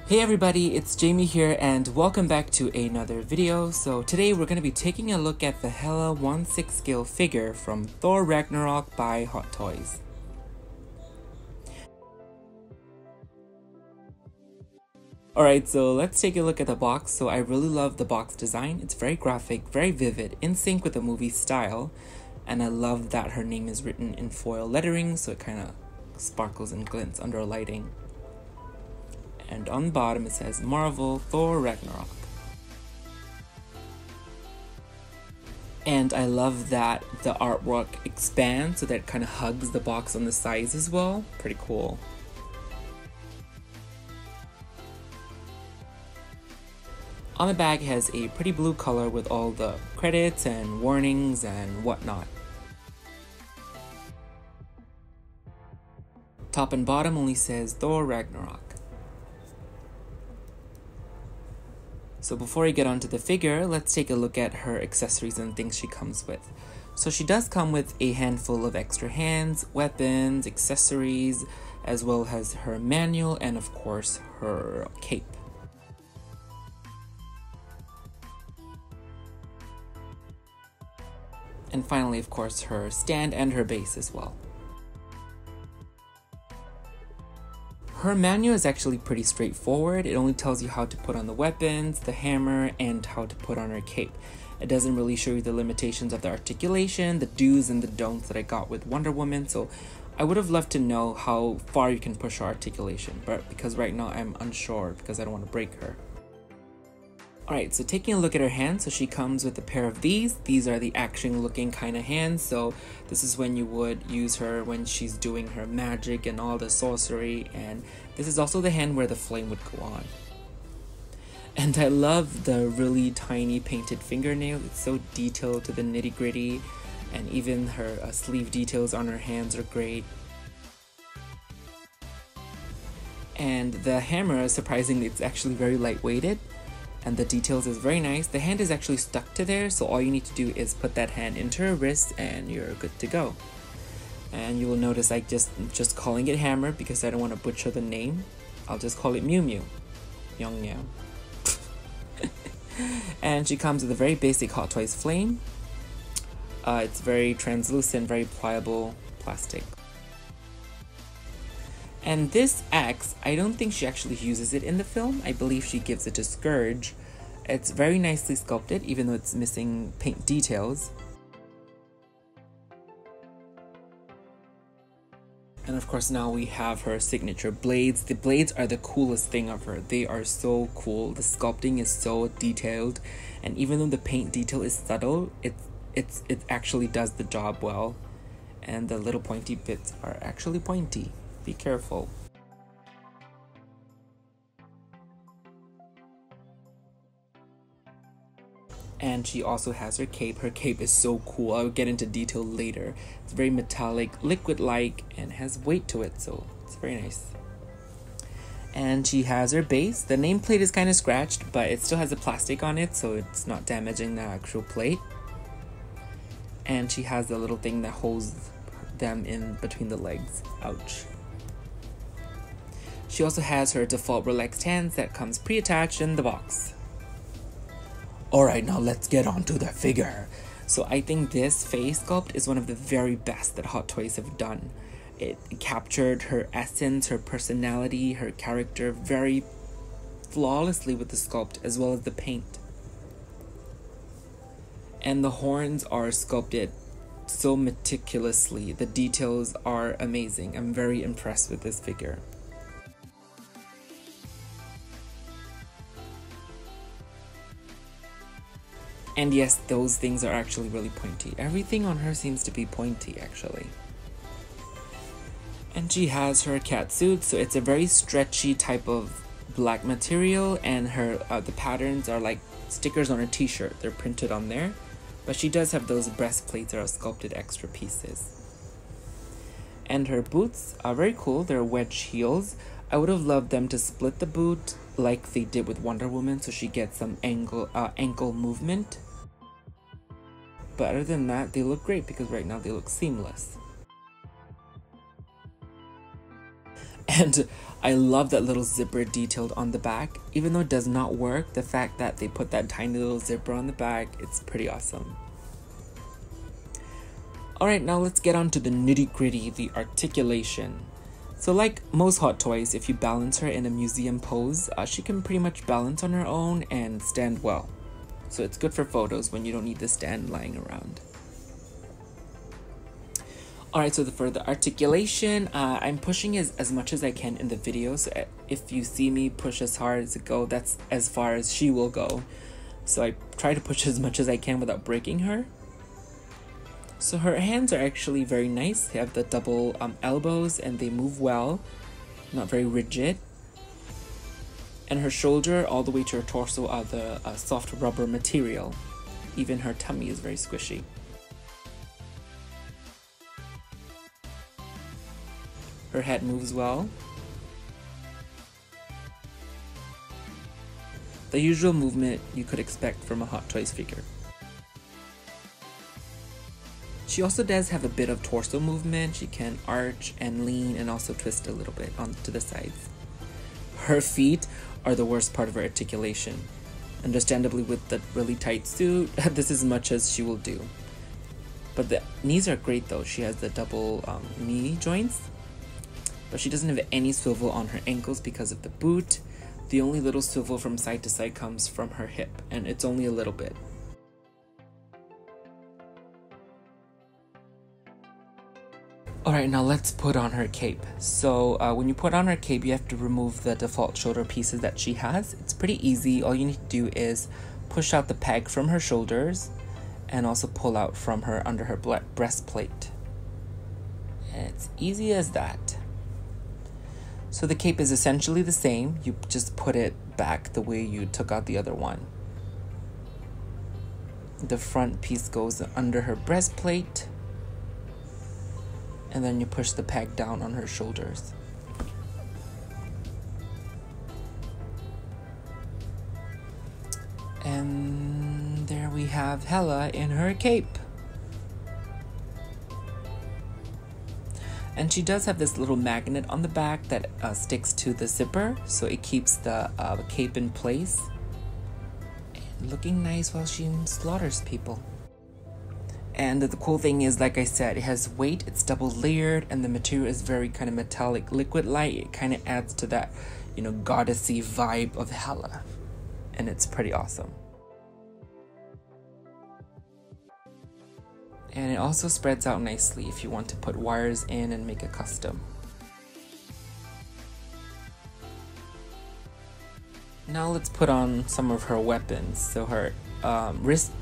Hey everybody, it's Jamie here and welcome back to another video. So today we're going to be taking a look at the Hela 1/6 scale figure from Thor Ragnorok by Hot Toys. Alright, so let's take a look at the box. So I really love the box design. It's very graphic, very vivid, in sync with the movie style. And I love that her name is written in foil lettering, so it kind of sparkles and glints under lighting. And on the bottom it says Marvel Thor Ragnarok. And I love that the artwork expands so that it kind of hugs the box on the sides as well. Pretty cool. On the bag it has a pretty blue color with all the credits and warnings and whatnot. Top and bottom only says Thor Ragnarok. So before I get onto the figure, let's take a look at her accessories and things she comes with. So she does come with a handful of extra hands, weapons, accessories, as well as her manual and of course her cape. And finally, of course, her stand and her base as well. Her manual is actually pretty straightforward. It only tells you how to put on the weapons, the hammer, and how to put on her cape. It doesn't really show you the limitations of the articulation, the do's and the don'ts that I got with Wonder Woman, so I would have loved to know how far you can push her articulation, but because right now I'm unsure because I don't want to break her. Alright, so taking a look at her hands, so she comes with a pair of these. These are the action looking kind of hands, so this is when you would use her when she's doing her magic and all the sorcery, and this is also the hand where the flame would go on. And I love the really tiny painted fingernail. It's so detailed to the nitty gritty, and even her sleeve details on her hands are great. And the hammer, surprisingly, it's actually very lightweighted. And the details is very nice. The hand is actually stuck to there, so all you need to do is put that hand into her wrist and you're good to go. And you will notice I just calling it hammer because I don't want to butcher the name. I'll just call it Mew Mew. Myung Meow. And she comes with a very basic Hot Toys flame. It's very translucent, very pliable plastic. And this axe, I don't think she actually uses it in the film. I believe she gives it to Scourge. It's very nicely sculpted, even though it's missing paint details. And of course now we have her signature blades. The blades are the coolest thing of her. They are so cool. The sculpting is so detailed. And even though the paint detail is subtle, it actually does the job well. And the little pointy bits are actually pointy. Be careful. And she also has her cape. Her cape is so cool. I'll get into detail later. It's very metallic, liquid-like, and has weight to it, so it's very nice. And she has her base. The nameplate is kind of scratched, but it still has the plastic on it, so it's not damaging the actual plate. And she has the little thing that holds them in between the legs. Ouch. She also has her default relaxed hands that comes pre-attached in the box. Alright, now let's get on to the figure. So I think this face sculpt is one of the very best that Hot Toys have done. It captured her essence, her personality, her character very flawlessly with the sculpt as well as the paint. And the horns are sculpted so meticulously. The details are amazing. I'm very impressed with this figure. And yes, those things are actually really pointy. Everything on her seems to be pointy, actually. And she has her cat suit, so it's a very stretchy type of black material, and her the patterns are like stickers on a t-shirt. They're printed on there. But she does have those breastplates that are sculpted extra pieces. And her boots are very cool. They're wedge heels. I would have loved them to split the boot like they did with Wonder Woman, so she gets some ankle movement. But other than that, they look great because right now they look seamless. And I love that little zipper detailed on the back. Even though it does not work, the fact that they put that tiny little zipper on the back, it's pretty awesome. Alright, now let's get on to the nitty-gritty, the articulation. So like most hot toys, if you balance her in a museum pose, she can pretty much balance on her own and stand well. So it's good for photos when you don't need the stand lying around. Alright, so for the articulation, I'm pushing as much as I can in the video. So if you see me push as hard as it go, that's as far as she will go. So I try to push as much as I can without breaking her. So her hands are actually very nice. They have the double elbows and they move well, not very rigid. And her shoulder all the way to her torso are the soft rubber material. Even her tummy is very squishy. Her head moves well. The usual movement you could expect from a Hot Toys figure. She also does have a bit of torso movement. She can arch and lean and also twist a little bit onto the sides. Her feet are the worst part of her articulation. Understandably, with the really tight suit, this is as much as she will do. But the knees are great though. She has the double knee joints. But she doesn't have any swivel on her ankles because of the boot. The only little swivel from side to side comes from her hip, and it's only a little bit. Alright, now let's put on her cape. So when you put on her cape, you have to remove the default shoulder pieces that she has. It's pretty easy. All you need to do is push out the peg from her shoulders and also pull out from her under her breastplate. And it's easy as that. So the cape is essentially the same. You just put it back the way you took out the other one. The front piece goes under her breastplate. And then you push the peg down on her shoulders. And there we have Hela in her cape. And she does have this little magnet on the back that sticks to the zipper, so it keeps the cape in place. And looking nice while she slaughters people. And the cool thing is, like I said, it has weight, it's double layered, and the material is very kind of metallic liquid light. It kind of adds to that, goddessy vibe of Hela. And it's pretty awesome. And it also spreads out nicely if you want to put wires in and make a custom. Now let's put on some of her weapons. So her wrist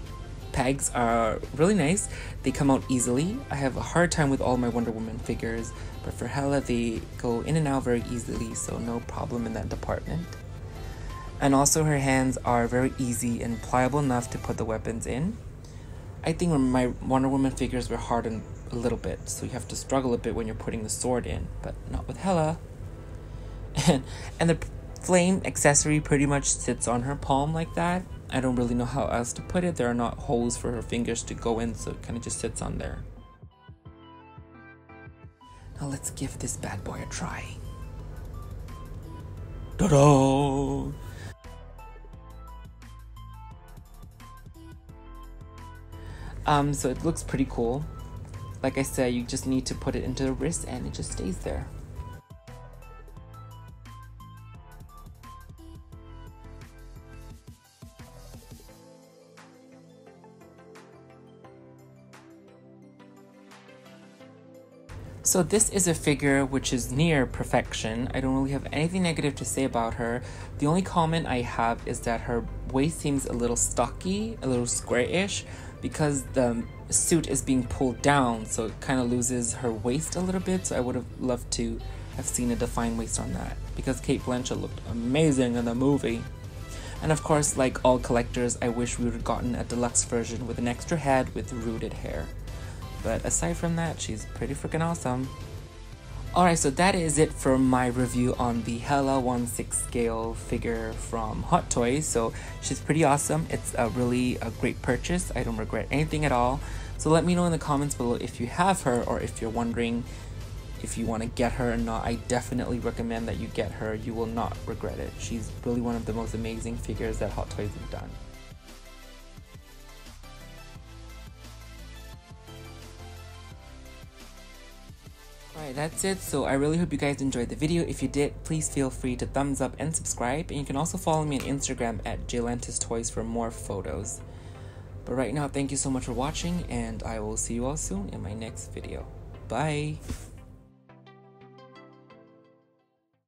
pegs are really nice. They come out easily. I have a hard time with all my Wonder Woman figures, but for Hela they go in and out very easily, so no problem in that department. And also her hands are very easy and pliable enough to put the weapons in. I think my Wonder Woman figures were hardened a little bit, so you have to struggle a bit when you're putting the sword in, but not with Hela. And the flame accessory pretty much sits on her palm like that. I don't really know how else to put it. There are not holes for her fingers to go in, so it kind of just sits on there. Now let's give this bad boy a try. Ta-da! So it looks pretty cool. Like I said, you just need to put it into the wrist and it just stays there. So this is a figure which is near perfection. I don't really have anything negative to say about her. The only comment I have is that her waist seems a little stocky, a little square-ish, because the suit is being pulled down, so it kind of loses her waist a little bit. So I would have loved to have seen a defined waist on that, because Cate Blanchett looked amazing in the movie. And of course, like all collectors, I wish we would have gotten a deluxe version with an extra head with rooted hair. But aside from that, she's pretty freaking awesome. Alright, so that is it for my review on the Hela 1/6 scale figure from Hot Toys. So she's pretty awesome. It's a great purchase. I don't regret anything at all. So let me know in the comments below if you have her, or if you're wondering if you want to get her or not, I definitely recommend that you get her. You will not regret it. She's really one of the most amazing figures that Hot Toys have done. Alright, that's it. So I really hope you guys enjoyed the video. If you did, please feel free to thumbs up and subscribe. And you can also follow me on Instagram at JaylantisToys for more photos. But right now, thank you so much for watching, and I will see you all soon in my next video. Bye!